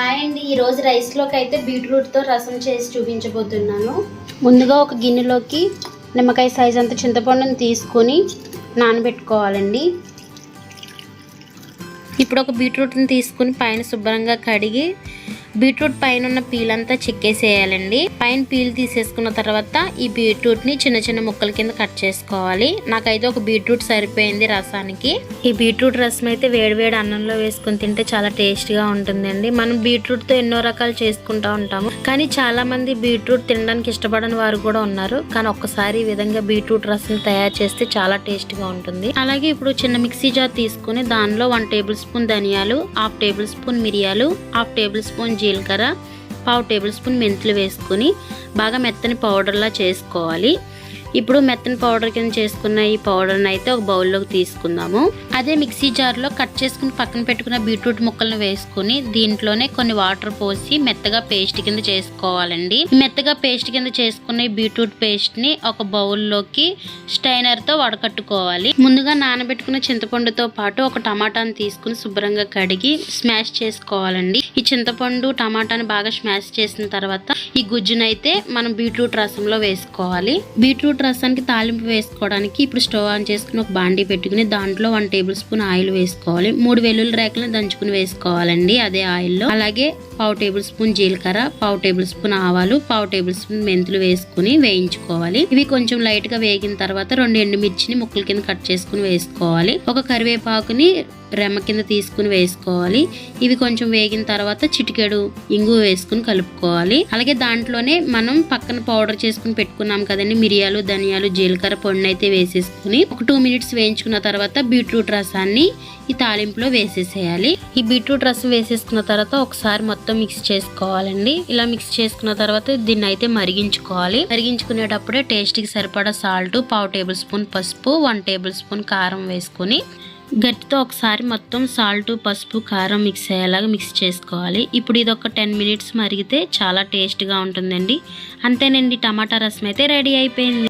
Hi అండి, ఈరోజు రైస్లోకి అయితే బీట్రూట్తో రసం చేసి చూపించబోతున్నాను. ముందుగా ఒక గిన్నెలోకి నిమ్మకాయ సైజ్ అంత చింతపండుని తీసుకొని నానబెట్టుకోవాలండి. ఇప్పుడు ఒక బీట్రూట్ని తీసుకుని పైన శుభ్రంగా కడిగి బీట్రూట్ పైన ఉన్న పీల్ అంతా చెక్కేసేయాలండి. పైన పీల్ తీసేసుకున్న తర్వాత ఈ బీట్రూట్ని చిన్న చిన్న ముక్కల కింద కట్ చేసుకోవాలి. నాకైతే ఒక బీట్రూట్ సరిపోయింది రసానికి. ఈ బీట్రూట్ రసం అయితే వేడివేడి అన్నంలో వేసుకుని తింటే చాలా టేస్ట్గా ఉంటుందండి. మనం బీట్రూట్తో ఎన్నో రకాలు చేసుకుంటూ ఉంటాము, కానీ చాలా మంది బీట్రూట్ తినడానికి ఇష్టపడని వారు కూడా ఉన్నారు. కానీ ఒక్కసారి ఈ విధంగా బీట్రూట్ రసం తయారు చేస్తే చాలా టేస్ట్గా ఉంటుంది. అలాగే ఇప్పుడు చిన్న మిక్సీ జార్ తీసుకుని దానిలో 1 టేబుల్ స్పూన్ ధనియాలు, 1/2 టేబుల్ స్పూన్ మిరియాలు, 1/2 టేబుల్ స్పూన్ జీలకర్ర, 1/2 టేబుల్ స్పూన్ మెంతులు వేసుకుని బాగా మెత్తని పౌడర్లా చేసుకోవాలి. ఇప్పుడు మెత్తని పౌడర్ కింద చేసుకున్న ఈ పౌడర్ని అయితే ఒక బౌల్లోకి తీసుకుందాము. అదే మిక్సీ జార్లో కట్ చేసుకుని పక్కన పెట్టుకున్న బీట్రూట్ ముక్కలను వేసుకుని దీంట్లోనే కొన్ని వాటర్ పోసి మెత్తగా పేస్ట్ కింద చేసుకోవాలండి. మెత్తగా పేస్ట్ కింద చేసుకున్న ఈ బీట్రూట్ పేస్ట్ని ఒక బౌల్లోకి స్ట్రైనర్తో వడకట్టుకోవాలి. ముందుగా నానబెట్టుకున్న చింతపండుతో పాటు ఒక టమాటాను తీసుకుని శుభ్రంగా కడిగి స్మాష్ చేసుకోవాలండి. ఈ చింతపండు టమాటాని బాగా స్మాష్ చేసిన తర్వాత ఈ గుజ్జునైతే మనం బీట్రూట్ రసంలో వేసుకోవాలి. బీట్రూట్ రసానికి తాలింపు వేసుకోవడానికి ఇప్పుడు స్టవ్ ఆన్ చేసుకుని ఒక బాండీ పెట్టుకుని దాంట్లో 1 టేబుల్ స్పూన్ ఆయిల్ వేసుకోవాలి. 3 వెల్లుల్లి రేకలను దంచుకుని వేసుకోవాలండి అదే ఆయిల్లో. అలాగే 1/2 టేబుల్ స్పూన్ జీలకర్ర, 1/2 టేబుల్ స్పూన్ ఆవాలు, 1/2 టేబుల్ స్పూన్ మెంతులు వేసుకుని వేయించుకోవాలి. ఇవి కొంచెం లైట్ గా వేగిన తర్వాత 2 ఎండుమిర్చిని ముక్కల కింద కట్ చేసుకుని వేసుకోవాలి. ఒక కరివేపాకుని రెమ్మ కింద తీసుకుని వేసుకోవాలి. ఇవి కొంచెం వేగిన తర్వాత చిటికెడు ఇంగు వేసుకుని కలుపుకోవాలి. అలాగే దాంట్లోనే మనం పక్కన పౌడర్ చేసుకుని పెట్టుకున్నాం కదండి, మిరియాలు, ధనియాలు, జీలకర్ర పొడిని అయితే వేసేసుకుని ఒక 2 మినిట్స్ వేయించుకున్న తర్వాత బీట్రూట్ రసాన్ని ఈ తాలింపులో వేసేసేయాలి. ఈ బీట్రూట్ రసం వేసేసుకున్న తర్వాత ఒకసారి మొత్తం మిక్స్ చేసుకోవాలండి. ఇలా మిక్స్ చేసుకున్న తర్వాత దీన్ని అయితే మరిగించుకోవాలి. మరిగించుకునేటప్పుడే టేస్ట్కి సరిపడా సాల్ట్, 1/2 టేబుల్ స్పూన్ పసుపు, 1 టేబుల్ స్పూన్ కారం వేసుకుని గట్టితో ఒకసారి మొత్తం సాల్ట్, పసుపు, కారం మిక్స్ అయ్యేలాగా మిక్స్ చేసుకోవాలి. ఇప్పుడు ఇది ఒక 10 మినిట్స్ మరిగితే చాలా టేస్ట్గా ఉంటుందండి. అంతేనండి, టమాటా రసం అయితే రెడీ అయిపోయింది.